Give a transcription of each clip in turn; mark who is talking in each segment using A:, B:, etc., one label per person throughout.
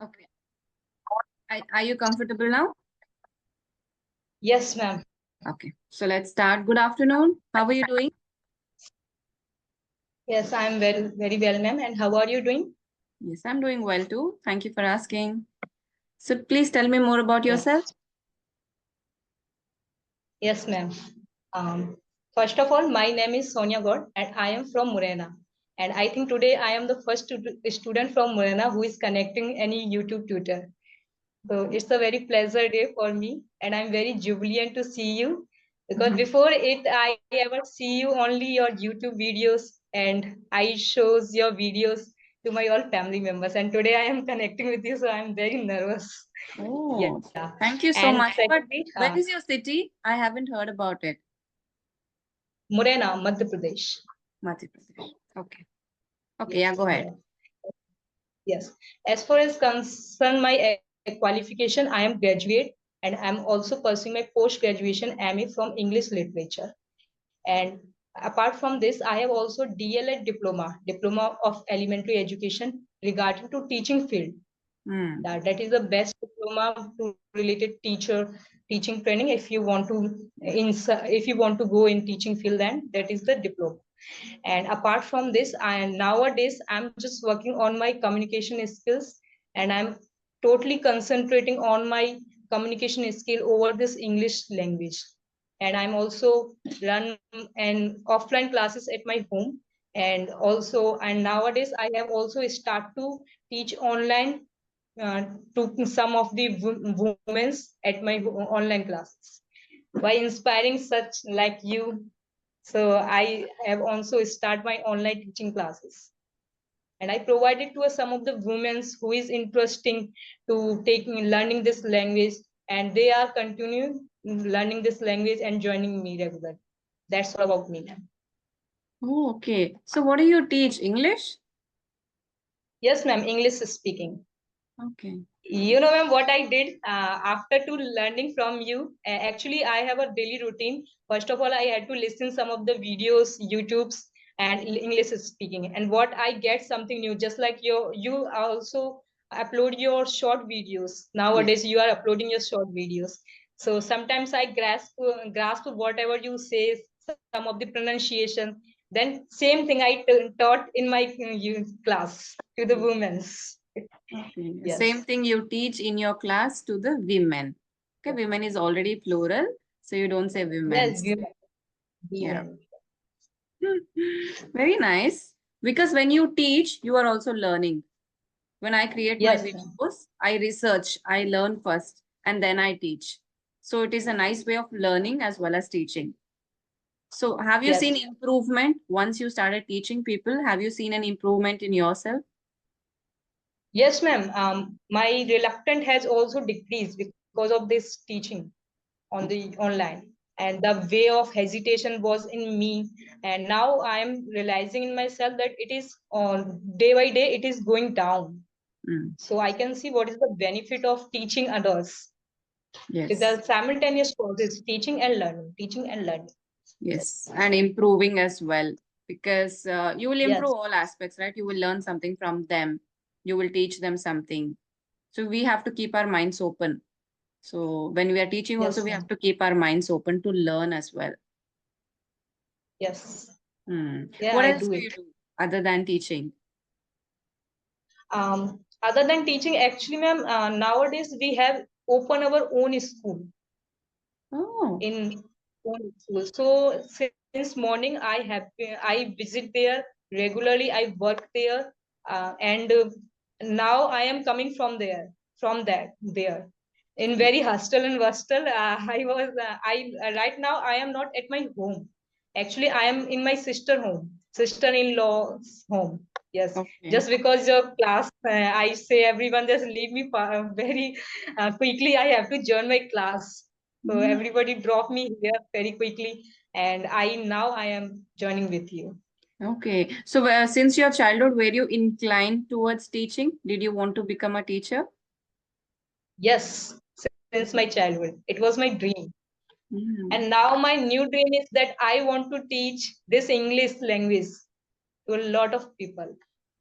A: Okay. Are you comfortable now?
B: Yes, ma'am.
A: Okay. So let's start. Good afternoon. How are you doing?
B: Yes, I'm very well, ma'am. And how are you doing?
A: Yes, I'm doing well too. Thank you for asking. So please tell me more about yourself.
B: Yes. Yes, ma'am. Um, First of all, my name is Sonia God, and I am from Morena. And I think today I am the first student from Morena who is connecting any YouTube tutor. So it's a very pleasure day for me, and I'm very jubilant to see you because
A: Mhm.
B: before it, I ever see you only your YouTube videos, and I shows your videos to my all family members. And today I am connecting with you, so I'm very nervous.
A: Oh,
B: Yeah.
A: thank you so
B: And
A: much. But
B: secondly,
A: where is your city? I haven't heard about it.
B: Morena, Madhya Pradesh.
A: Madhya Pradesh. Okay. Okay,
B: Yes,
A: yeah, go ahead.
B: madam. Yes. As far as concern my qualification, I am graduate and I'm also pursuing my post-graduation MA from English literature. And apart from this, I have also DLED diploma of elementary education regarding to teaching field.
A: Hmm.
B: That is the best diploma to related teaching training. If you want to if you want to go in teaching field, then that is the diploma. And apart from this, nowadays I'm just working on my communication skills, and I'm totally concentrating on my communication skill over this English language. And I'm also run an offline classes at my home, and nowadays I have also start to teach online to some of the women at my online classes by inspiring such like you. So I have also start my online teaching classes, and I provided to some of the women who is interesting to take learning this language, and they are continuing learning this language and joining me regularly. That's all about me, ma'am.
A: Oh, okay. So what do you teach? English?
B: Yes, ma'am. English speaking.
A: Okay.
B: You know, ma'am, what I did after to learning from you, actually I have a daily routine. First of all, I had to listen some of the videos YouTubes and English speaking, and what I get something new, just like you also upload your short videos.
A: Yes.
B: Nowadays you are uploading your short videos, so sometimes I grasp whatever you say, some of the pronunciation. Then same thing I taught in my class to the women's.
A: Okay. Same
B: Yes.
A: thing you teach in your class to the women. Okay, women is already plural, so you don't say
B: Yes,
A: women's.
B: women.
A: Yeah.
B: Women.
A: Very nice. Because when you teach, you are also learning. When I create my
B: Yes, ma'am.
A: videos, I research, I learn first, and then I teach. So it is a nice way of learning as well as teaching. So have you seen
B: Yes.
A: improvement once you started teaching people? Have you seen an improvement in yourself?
B: Yes, ma'am. My reluctance has also decreased because of this teaching on the online. And the way of hesitation was in me. And now I am realizing in myself that it is on day by day, it is going down.
A: Mm,
B: So I can see what is the benefit of teaching others. It is
A: yes.
B: a simultaneous process, teaching and learning, teaching and learning.
A: Yes, and improving as well because you will improve
B: Yes.
A: all aspects, right? You will learn something from them. You will teach them something. So we have to keep our minds open. So when we are teaching also,
B: Yes,
A: we have
B: ma'am.
A: to keep our minds open to learn as well.
B: Yes.
A: Hmm.
B: Yeah,
A: What
B: I
A: else
B: do
A: do you
B: it.
A: do other than teaching?
B: Other than teaching, actually, ma'am, nowadays we have open our own school
A: Oh,
B: in own school. So since morning, I visit there regularly. I work there, and now I am coming from there, from that there, in very hostel and bustle. I right now I am not at my home. Actually, I am in my sister-in-law's home. Yes,
A: okay.
B: just because your class, I say everyone just leave me very quickly. I have to join my class, so
A: Mm.
B: everybody drop me here very quickly, and I am joining with you.
A: Okay. So since your childhood, were you inclined towards teaching? Did you want to become a teacher?
B: Yes, since my childhood, it was my dream,
A: Mm.
B: and now my new dream is that I want to teach this English language to a lot of people.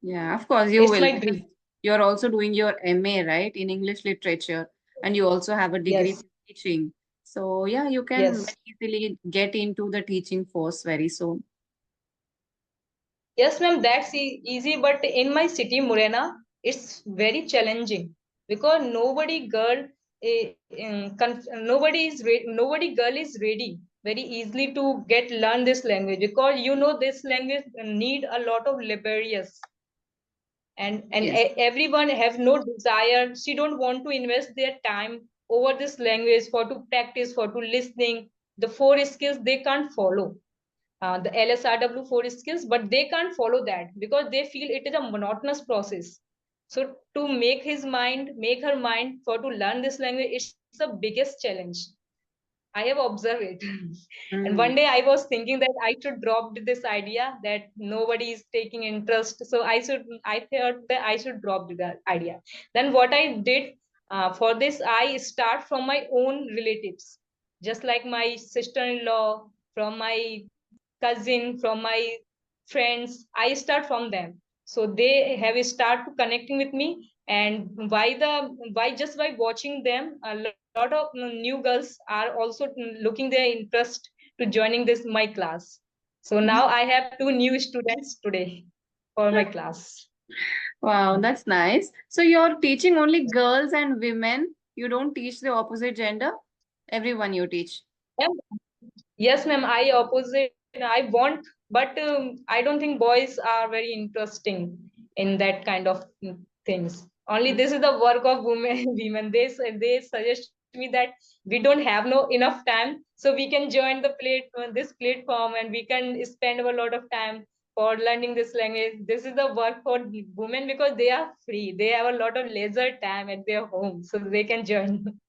A: Yeah, of course you
B: It's
A: will
B: my
A: because
B: dream.
A: you're also doing your MA, right, in English literature, and you also have a degree
B: Yes,
A: in teaching. So yeah, you can
B: yes.
A: very easily get into the teaching force very soon.
B: Yes, ma'am, that's easy. But in my city, Morena, it's very challenging because nobody girl is ready very easily to get learn this language, because this language need a lot of laborious, and
A: Yes.
B: everyone have no desire. She don't want to invest their time over this language for to practice, for to listening. The four skills they can't follow, the LSRW four skills, but they can't follow that because they feel it is a monotonous process. So to make her mind for to learn this language, it's the biggest challenge. I have observed it. And one
A: Mm,
B: day I was thinking that I should drop this idea that nobody is taking interest. So I thought that I should drop the idea. Then what I did, for this, I start from my own relatives, just like my sister-in-law, from my cousin, from my friends. I start from them. So they have start connecting with me. And by watching them, a lot of new girls are also looking their interest to joining this my class. So now I have two new students today for my class.
A: wow, that's nice. So you're teaching only girls and women. You don't teach the opposite gender? Everyone you teach.
B: Yeah. Yes, ma'am. I opposite. I want, but I don't think boys are very interesting in that kind of things. Only this is the work of women. Women. They suggest me that we don't have no enough time, so we can join this platform, and we can spend a lot of time for learning this language. This is the work for women because they are free. They have a lot of leisure time at their home, so they can join.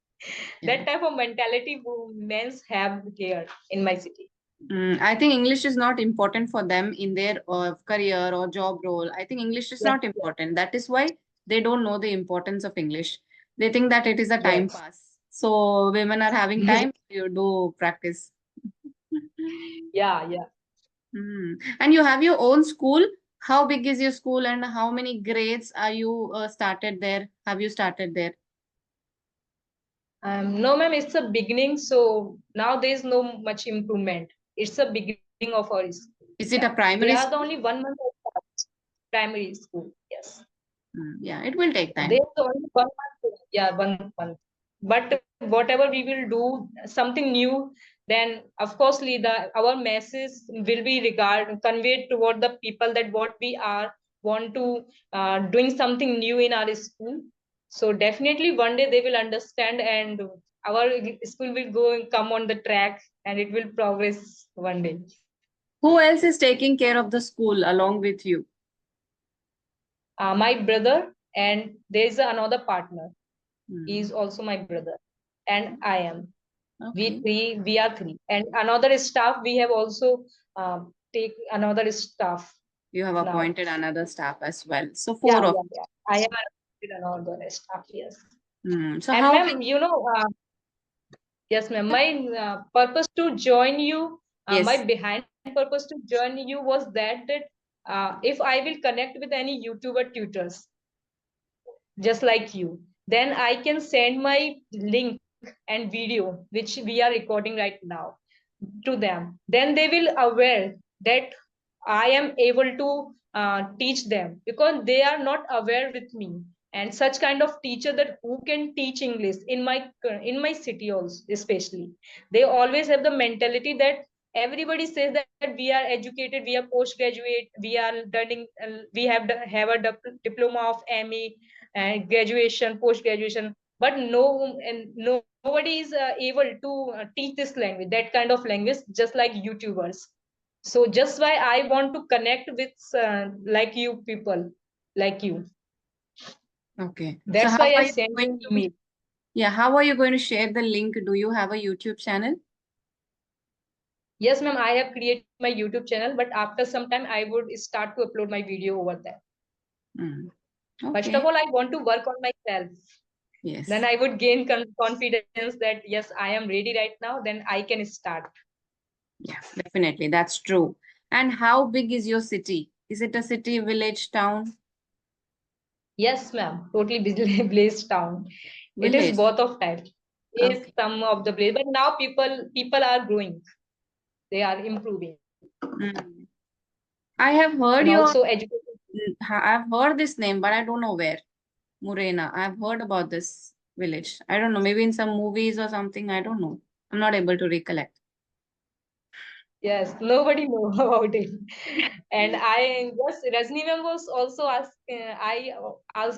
A: Yeah.
B: That type of mentality women have here in my city.
A: I think English is not important for them in their career or job role. I think English is
B: Yes,
A: not important. That is why they don't know the importance of English. They think that it is a time
B: yes,
A: pass. So women are having
B: yes.
A: time, you do practice.
B: Yeah, yeah.
A: And you have your own school. How big is your school and how many grades are you started there? Have you started there?
B: No, ma'am, it's a beginning. So now there is no much improvement. It's a beginning of our school. Yeah,
A: Is it a
B: we are the
A: primary
B: only
A: school?
B: 1 month of primary school. Yes.
A: Yeah, it will take
B: There's
A: time.
B: only 1 month. Yeah, 1 month. But whatever we will do, something new, then of course, our message will be conveyed toward the people that what we are want to doing something new in our school. So definitely one day they will understand, and our school will go and come on the track, and it will progress one day.
A: Who else is taking care of the school along with you?
B: My brother, and there is another partner. He
A: Hmm.
B: is also my brother, and I am.
A: Okay.
B: We are three, and another staff we have also take another staff
A: You have
B: now.
A: appointed another staff as well. So
B: Yeah,
A: four of
B: yeah, yeah. I have another staff. Yes.
A: So
B: And
A: how big?
B: ma'am, yes, ma'am. My purpose to join you, my
A: Yes.
B: behind purpose to join you was that if I will connect with any YouTuber tutors just like you, then I can send my link and video which we are recording right now to them. Then they will aware that I am able to teach them, because they are not aware with me. And such kind of teacher that who can teach English in my city also, especially, they always have the mentality that everybody says that we are educated, we are postgraduate, we are learning, have a diploma of ME and graduation, post graduation, but nobody is able to teach this language, that kind of language, just like YouTubers. So just why I want to connect with like you people, like you.
A: Okay. So
B: That's
A: how
B: why I
A: are you
B: send
A: going
B: you
A: to?
B: email.
A: Yeah, how are you going to share the link? Do you have a YouTube channel?
B: Yes, ma'am, I have created my YouTube channel, but after some time I would start to upload my video over there.
A: Mm.
B: First of
A: Okay.
B: all, I want to work on myself. Then
A: Yes.
B: I would gain confidence that yes, I am ready right now. Then I can start.
A: Yeah, definitely. That's true. And how big is your city? Is it a city, village, town?
B: Yes, ma'am. Totally blazed town. It is
A: Village.
B: both of types. Is
A: Okay.
B: some of the place, but now people are growing. They are improving,
A: Mm. I have heard
B: and
A: your,
B: also education.
A: I've heard this name, but I don't know where. Morena. I've heard about this village. I don't know, maybe in some movies or something. I don't know. I'm not able to recollect.
B: Yes, nobody know about it. And I yes, Rajni ma'am was also asked.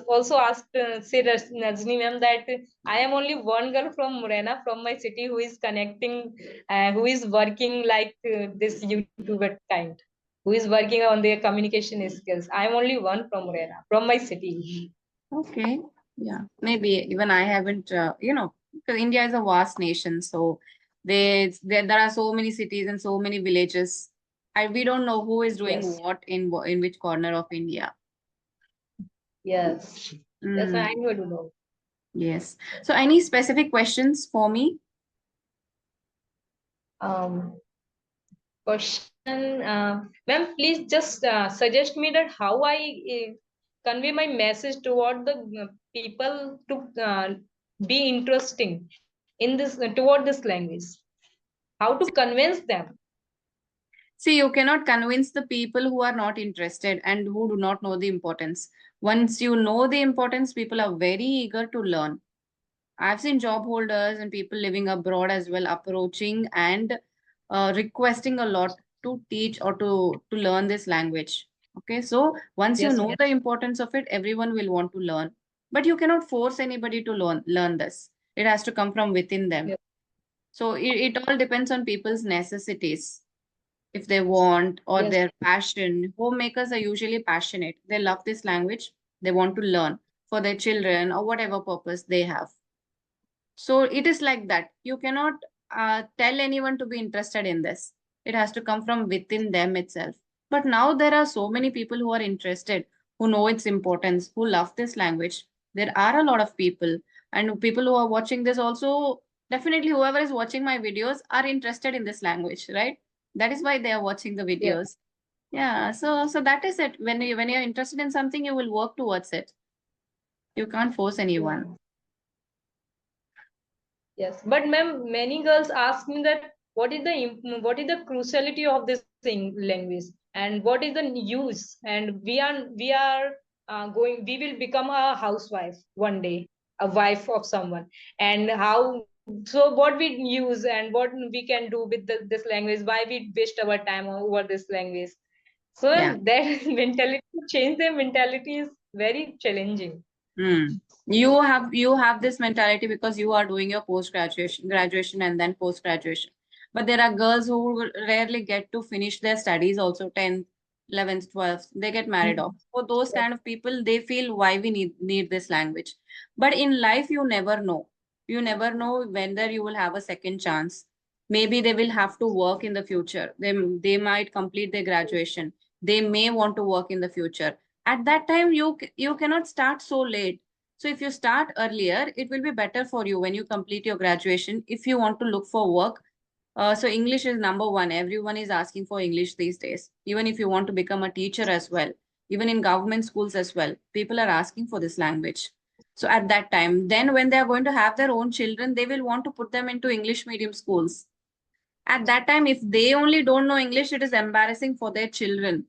B: Also asked say Rajni ma'am that I am only one girl from Morena, from my city, who is connecting, who is working like this YouTuber kind, who is working on their communication skills. I am only one from Morena, from my city.
A: Okay. Yeah. Maybe even I haven't, because India is a vast nation. So there are so many cities and so many villages. We don't know who is doing
B: Yes,
A: what in which corner of India.
B: yes, yes. I
A: Mm,
B: know to know.
A: yes. So any specific questions for me?
B: Um, Question, ma'am, please just suggest me that how I convey my message toward the people to be interesting in this toward this language. How to convince them?
A: See, you cannot convince the people who are not interested and who do not know the importance. Once you know the importance, people are very eager to learn. I've seen job holders and people living abroad as well approaching and requesting a lot to teach or to learn this language. Okay, so once you
B: Yes,
A: know
B: ma'am.
A: the importance of it, everyone will want to learn. But you cannot force anybody to learn this. It has to come from within them.
B: Yes,
A: So it all depends on people's necessities, if they want or
B: yes,
A: their passion. Homemakers are usually passionate. They love this language. They want to learn for their children or whatever purpose they have. So it is like that. You cannot tell anyone to be interested in this. It has to come from within them itself. But now there are so many people who are interested, who know its importance, who love this language. There are a lot of people, and people who are watching this also, definitely whoever is watching my videos are interested in this language, right? That is why they are watching the
B: yes,
A: videos. Yeah, so that is it. When you're interested in something, you will work towards it. You can't force
B: yeah.
A: anyone.
B: Yes, but ma'am, many girls ask me that what is the cruciality of this language, and what is the use, and we are going, we will become a housewife one day, a wife of someone, and how, so what we use and what we can do with this language, why we waste our time over this language. So
A: Yeah.
B: that mentality, to change their mentality is very challenging.
A: Hmm. You have this mentality because you are doing your graduation, and then post graduation. But there are girls who rarely get to finish their studies also 10th, 11th, 12th. They get married off.
B: Mhm.
A: For those
B: Yes,
A: kind of people, they feel why we need this language. But in life, you never know. You never know whether you will have a second chance. Maybe they will have to work in the future. They might complete their graduation. They may want to work in the future. At that time, you cannot start so late. So if you start earlier, it will be better for you when you complete your graduation. If you want to look for work, so English is number one. Everyone is asking for English these days. Even if you want to become a teacher as well, even in government schools as well, people are asking for this language. So at that time, then when they are going to have their own children, they will want to put them into English medium schools. At that time, if they only don't know English, it is embarrassing for their children.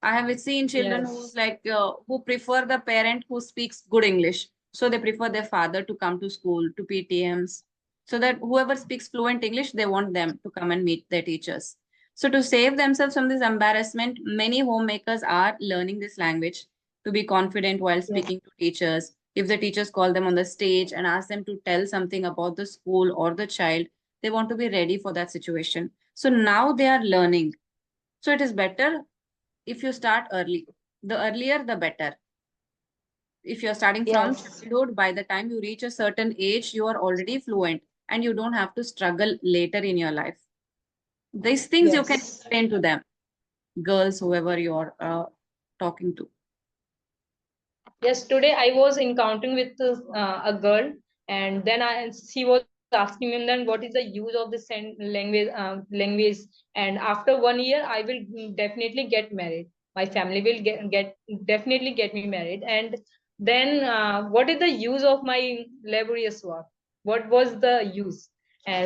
A: I have seen children who's
B: yes,
A: like who prefer the parent who speaks good English. So they prefer their father to come to school, to PTMs, so that whoever speaks fluent English, they want them to come and meet their teachers. So to save themselves from this embarrassment, many homemakers are learning this language to be confident while
B: yes,
A: speaking to teachers. If the teachers call them on the stage and ask them to tell something about the school or the child, they want to be ready for that situation. So now they are learning. So it is better if you start early. The earlier, the better. If you're starting from
B: yes,
A: childhood, by the time you reach a certain age, you are already fluent and you don't have to struggle later in your life. These things you can
B: yes.
A: explain to them, girls, whoever you're talking to.
B: Yes, today I was encountering with a girl, and then she was asking me, then what is the use of this language? And after 1 year, I will definitely get married. My family will get definitely get me married. And then what is the use of my laborious work? What was the use?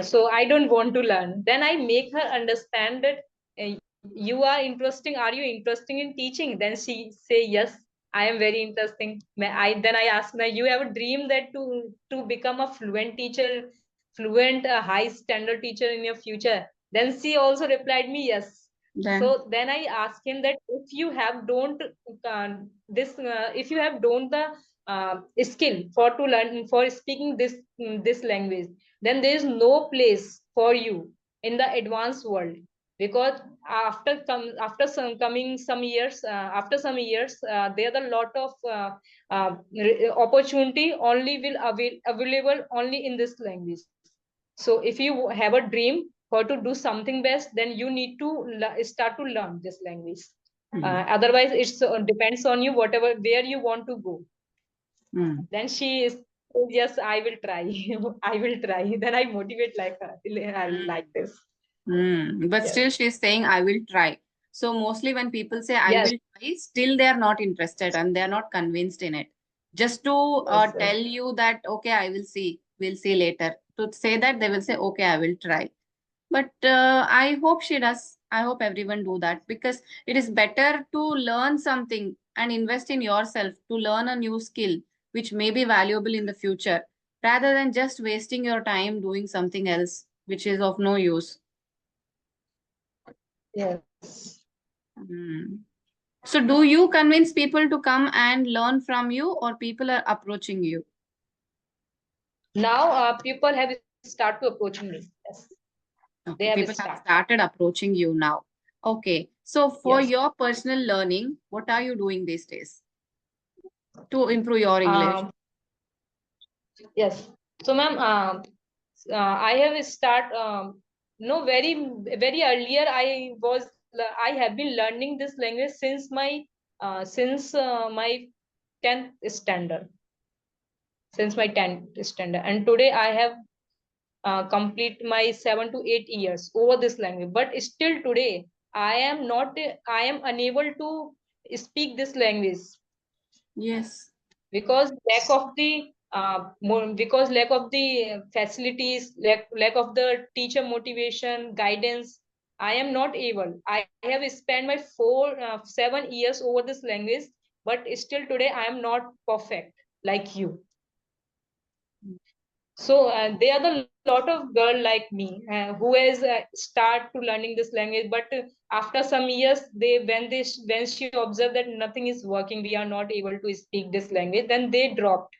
B: So I don't want to learn. Then I make her understand that uh, you are interesting. Are you interested in teaching? Then she say yes. I am very interesting. Then I ask her, you have a dream that to become a fluent teacher, fluent high standard teacher in your future. Then she also replied me yes.
A: Then,
B: So then I asked him that if you have don't if you have don't the skill for to learn for speaking this language, then there is no place for you in the advanced world, because after some years after some years there are a lot of opportunity only will available only in this language. So if you have a dream for to do something best, then you need to start to learn this language. Otherwise it's depends on you whatever where you want to go. Then she is, yes, I will try. I will try. Then I motivate like her, like this.
A: But
B: Yes.
A: still she's saying, I will try. So mostly when people say I
B: Yes.
A: will try, still they are not interested and they are not convinced in it. Just to
B: Yes, yes.
A: tell you that, okay, I will see, we'll see later. To say that, they will say, okay, I will try. But I hope she does. I hope everyone do that, because it is better to learn something and invest in yourself to learn a new skill which may be valuable in the future, rather than just wasting your time doing something else which is of no use.
B: Yes.
A: Mm. So do you convince people to come and learn from you, or people are approaching you?
B: Now people have start to approaching me. Yes. They
A: Okay,
B: have
A: people have
B: start.
A: started approaching you now. Okay, so for
B: Yes.
A: your personal learning, what are you doing these days to improve your English?
B: Um, yes. So, ma'am, I have start. No, very earlier. I have been learning this language since my 10th standard. Since my 10th standard, and today I have complete my 7 to 8 years over this language. But still today, I am unable to speak this language
A: Yes.
B: because lack of the facilities, lack of the teacher motivation guidance. I am not able. I have spent my 7 years over this language, but still today I am not perfect like you. So there are the lot of girl like me who has start to learning this language, but after some years, when she observed that nothing is working, we are not able to speak this language, then they dropped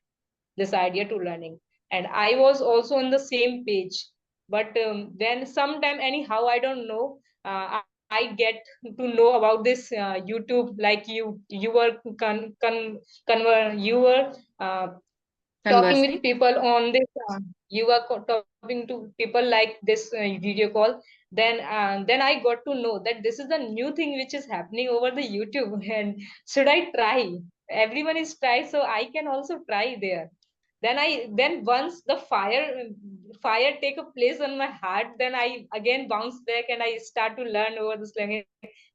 B: this idea to learning. And I was also on the same page, but then sometime anyhow I don't know. I get to know about this YouTube, like you were you were talking
A: Conversing.
B: with people on this you are talking to people like this video call. Then I got to know that this is a new thing which is happening over the YouTube. And should I try? Everyone is try, so I can also try there. Then once the fire take a place on my heart, then I again bounce back and I start to learn over this language.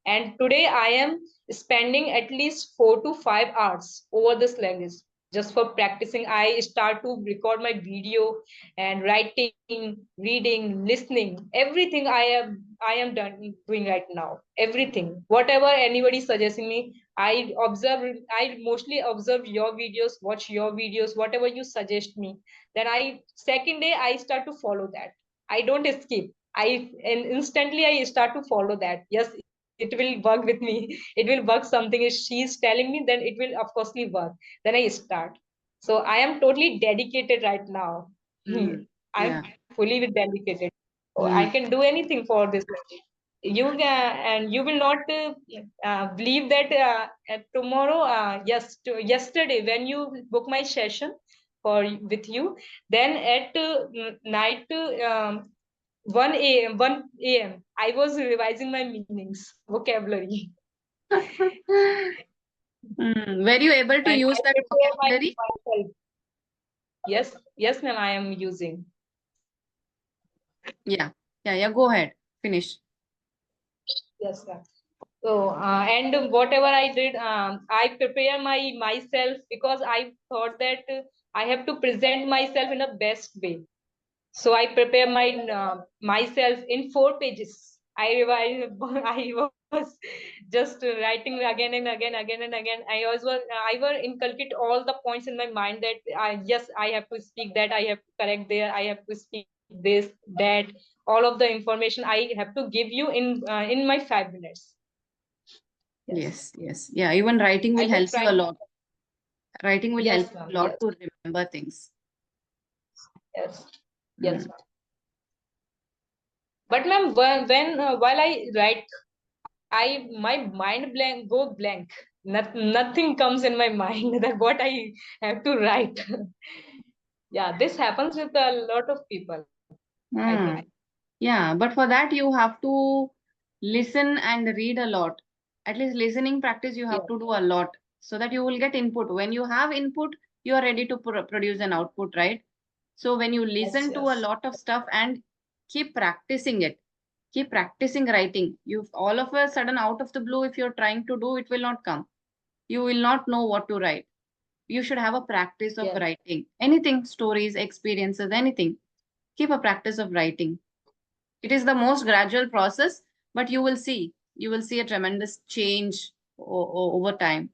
B: And today I am spending at least 4 to 5 hours over this language just for practicing. I start to record my video and writing, reading, listening, everything I am done doing right now. Everything whatever anybody suggesting me, I mostly observe your videos, watch your videos, whatever you suggest me. Then I second day I start to follow that. I don't skip. And instantly I start to follow that. Yes, it will work with me. It will work. Something if she's telling me, then it will of course work. Then I start. So I am totally dedicated right now.
A: Mm.
B: I'm
A: Yeah.
B: fully with dedicated. So I
A: Mm.
B: can do anything for this. And you will not believe that tomorrow, yesterday when you book my session for with you, then at night 1 a.m. I was revising my meanings, vocabulary.
A: Were you able to
B: And I
A: use that
B: prepare
A: vocabulary?
B: myself. Yes, ma'am, I am using.
A: Yeah. Yeah. Yeah. Go ahead. Finish.
B: Yes, ma'am. So, and whatever I did, I prepare myself because I thought that I have to present myself in a best way. So I prepare myself in 4 pages. I was just writing again and again. I was inculcate all the points in my mind that I have to speak that, I have to correct there, I have to speak this, that, all of the information I have to give you in my 5 minutes.
A: Yes, yes. Yeah, even writing will
B: I will
A: help you
B: try.
A: a lot. Writing will help
B: Yes,
A: you
B: ma'am.
A: a lot
B: Yes,
A: to remember things.
B: yes, yes,
A: Mm.
B: ma'am. But ma'am, while I write, my mind go blank. Nothing comes in my mind that what I have to write. Yeah, this happens with a lot of people, I think.
A: Mm. Yeah, but for that you have to listen and read a lot. At least listening practice you have
B: Yeah,
A: to do a lot so that you will get input. When you have input, you are ready to produce an output, right? So when you
B: yes,
A: listen to a
B: yes,
A: lot of stuff and keep practicing it, keep practicing writing. You all of a sudden out of the blue, if you're trying to do, it will not come. You will not know what to write. You should have a practice of
B: yes,
A: writing. Anything, stories, experiences, anything. Keep a practice of writing. It is the most gradual process, but you will see a tremendous change over time.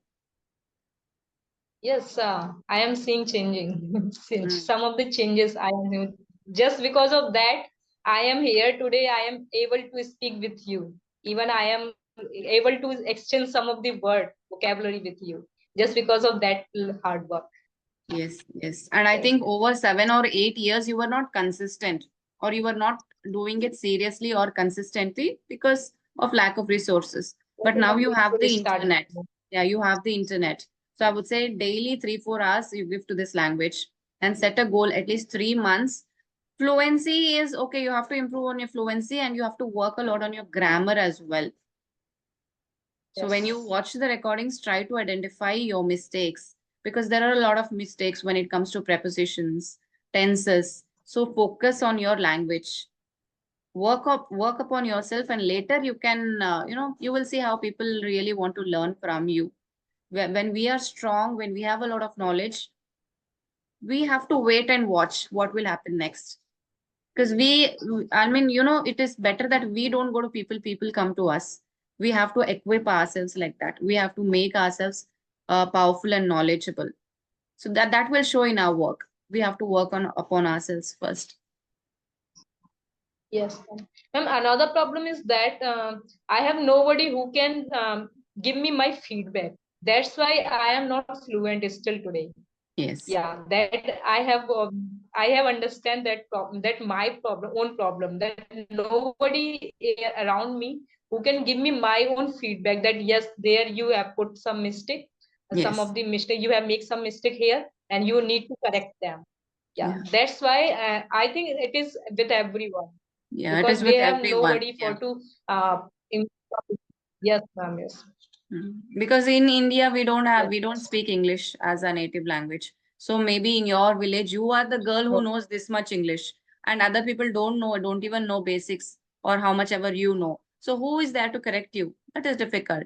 B: yes. I am seeing changing.
A: Mm.
B: Some of the changes I am doing. Just because of that, I am here today. I am able to speak with you. Even I am able to exchange some of the word vocabulary with you. Just because of that hard work.
A: Yes, yes. And I
B: Yes,
A: think over 7 or 8 years, you were not consistent or you were not doing it seriously or consistently because of lack of resources. But now you have
B: we
A: the
B: started.
A: internet. Yeah, you have the internet. So I would say daily 3, 4 hours you give to this language and set a goal at least 3 months. Fluency is okay. You have to improve on your fluency and you have to work a lot on your grammar as well. So when you
B: Yes.
A: watch the recordings, try to identify your mistakes because there are a lot of mistakes when it comes to prepositions, tenses. So focus on your language. Work upon yourself, and later you can, you will see how people really want to learn from you. When we are strong, when we have a lot of knowledge, we have to wait and watch what will happen next. Because I mean, it is better that we don't go to people, people come to us. We have to equip ourselves like that. We have to make ourselves powerful and knowledgeable. So that will show in our work. We have to work on upon ourselves first.
B: Yes, ma'am. Another problem is that I have nobody who can give me my feedback. That's why I am not fluent still today.
A: Yes.
B: Yeah, that I have understand that problem, that my problem, own problem, that nobody around me who can give me my own feedback that yes, there you have put some mistake, some
A: Yes.
B: of the mistake you have made some mistake here, and you need to correct them. Yeah,
A: Yeah.
B: that's why I think it is with everyone
A: Yeah. It
B: because
A: is
B: we
A: with
B: have
A: everyone.
B: nobody for
A: Yeah.
B: to im- yes, ma'am, yes,
A: Because in India
B: yes,
A: we don't speak English as a native language. So maybe in your village you are the girl who
B: no,
A: knows this much English, and other people don't even know basics or how much ever you know. So who is there to correct you? That is difficult.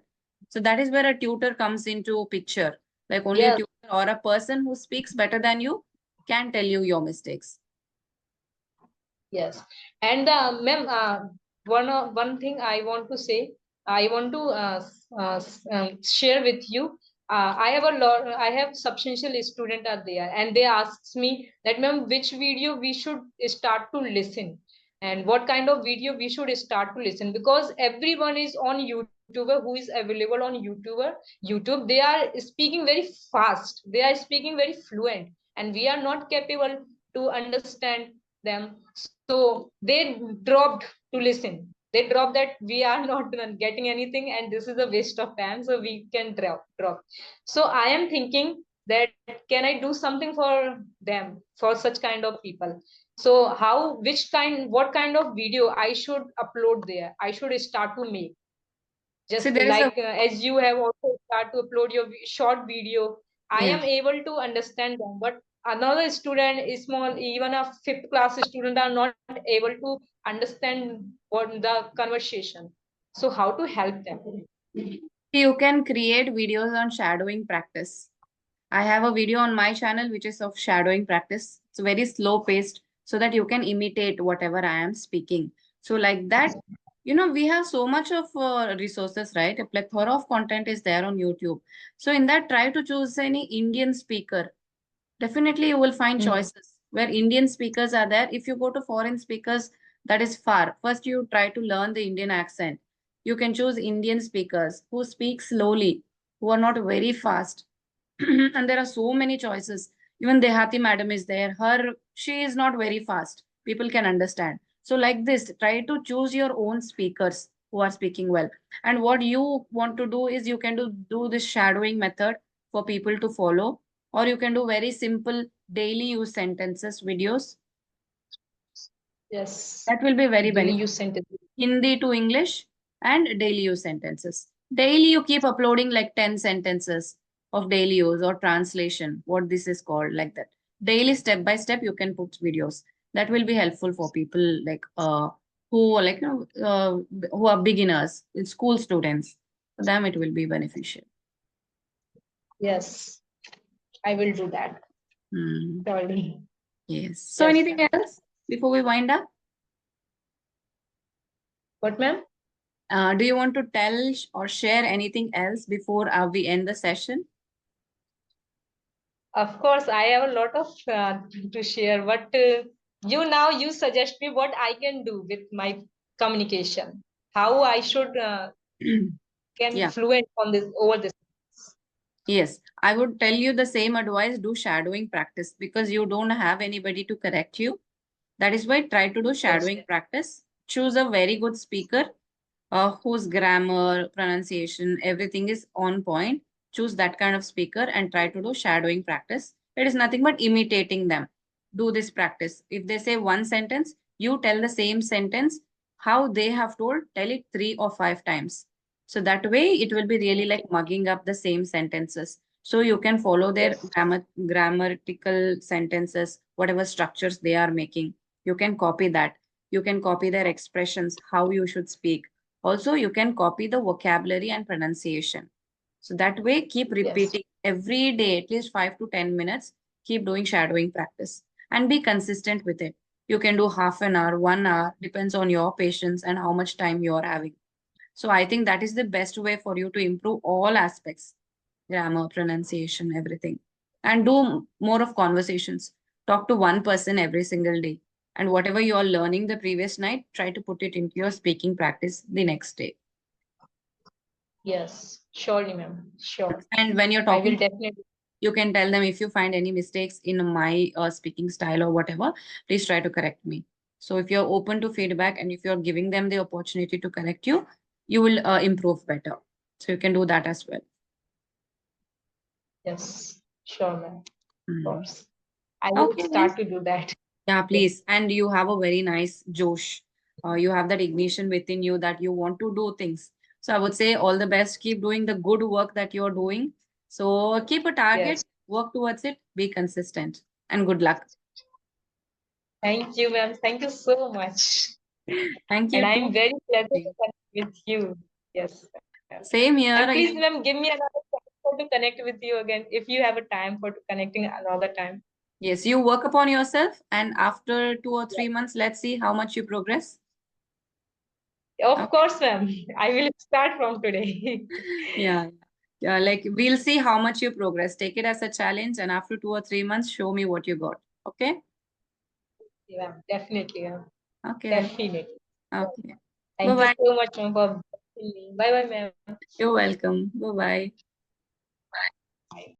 A: So that is where a tutor comes into picture. Like only a
B: yes,
A: tutor or a person who speaks better than you can tell you your mistakes.
B: yes. And ma'am, one thing I want to say, I want to share with you. I have a lot. I have substantial student are there, and they asks me that, ma'am, which video we should start to listen, and what kind of video we should start to listen, because everyone is on YouTuber who is available on YouTube. They are speaking very fast. They are speaking very fluent, and we are not capable to understand them. So they dropped to listen. They dropped that we are not getting anything and this is a waste of time. So we can drop. So I am thinking that can I do something for them, for such kind of people? So what kind of video I should upload there? I should start to make.
A: See,
B: Just
A: there is a
B: like as you have also start to upload your short video, I
A: yeah.
B: am able to understand them. But another student is small, even a fifth class student are not able to understand what the conversation. So how to help them?
A: You can create videos on shadowing practice. I have a video on my channel which is of shadowing practice. It's very slow paced so that you can imitate whatever I am speaking. So like that, we have so much of resources, right? A plethora of content is there on YouTube. So in that, try to choose any Indian speaker. Definitely you will find
B: Mm.
A: choices where Indian speakers are there. If you go to foreign speakers, that is far. First, you try to learn the Indian accent. You can choose Indian speakers who speak slowly, who are not very fast. And there are so many choices. Even Dehati madam is there. She is not very fast. People can understand. So like this, try to choose your own speakers who are speaking well. And what you want to do is you can do this shadowing method for people to follow, or you can do very simple daily use sentences videos.
B: Yes.
A: That will be very
B: Daily
A: beneficial.
B: use sentences.
A: Hindi to English and daily use sentences. Daily you keep uploading like 10 sentences of daily use or translation, what this is called, like that. Daily step by step you can put videos. That will be helpful for people like who are like who are beginners, school students. For them it will be beneficial.
B: Yes, I will do that.
A: Hmm.
B: Surely.
A: Yes. So
B: Yes,
A: anything
B: ma'am.
A: else before we wind up?
B: What, ma'am?
A: Do you want to tell or share anything else before we end the session?
B: Of course, I have a lot of to share. But you suggest me what I can do with my communication. How I should can
A: Yeah.
B: fluent on this over this.
A: Yes, I would tell you the same advice, do shadowing practice because you don't have anybody to correct you. That is why try to do
B: Yes.
A: shadowing practice. Choose a very good speaker whose grammar, pronunciation, everything is on point. Choose that kind of speaker and try to do shadowing practice. It is nothing but imitating them. Do this practice. If they say one sentence, you tell the same sentence how they have told, tell it 3 or 5 times. So that way it will be really like mugging up the same sentences. So you can follow their
B: Yes.
A: grammatical sentences, whatever structures they are making. You can copy that. You can copy their expressions, how you should speak. Also, you can copy the vocabulary and pronunciation. So that way, keep
B: Yes.
A: repeating every day, at least 5 to 10 minutes. Keep doing shadowing practice and be consistent with it. You can do half an hour, 1 hour, depends on your patience and how much time you are having. So I think that is the best way for you to improve all aspects, grammar, pronunciation, everything. And do more of conversations. Talk to one person every single day. And whatever you are learning the previous night, try to put it into your speaking practice the next day.
B: Yes. Surely, ma'am. Sure.
A: And when you're
B: I will
A: talking,
B: definitely.
A: you can tell them if you find any mistakes in my speaking style or whatever, please try to correct me. So if you're open to feedback and if you're giving them the opportunity to correct you, you will improve better. So you can do that as well.
B: Yes. Sure, ma'am. Of
A: Mm.
B: course. I will
A: Okay then.
B: start to do that.
A: Yeah,
B: Yes.
A: please. And you have a very nice Josh. You have that ignition within you that you want to do things. So I would say all the best. Keep doing the good work that you're doing. So keep a target,
B: Yes.
A: work towards it, be consistent, and good luck.
B: Thank you, ma'am. Thank you so much.
A: Thank
B: And
A: you
B: I'm
A: too.
B: very pleased to connect with you. Yes. Ma'am.
A: Same here.
B: And please, ma'am, give me another chance to connect with you again if you have a time for connecting another time.
A: Yes, you work upon yourself, and after 2 or 3 months, let's see how much you progress.
B: Of
A: Okay.
B: course, ma'am. I will start from today.
A: Yeah. Yeah, like we'll see how much you progress. Take it as a challenge, and after 2 or 3 months, show me what you got. Okay.
B: Yeah, definitely.
A: Okay then.
B: Definitely.
A: Okay. Bye
B: Thank you
A: bye.
B: so much, ma'am, for bye bye, ma'am.
A: You're welcome. Bye bye.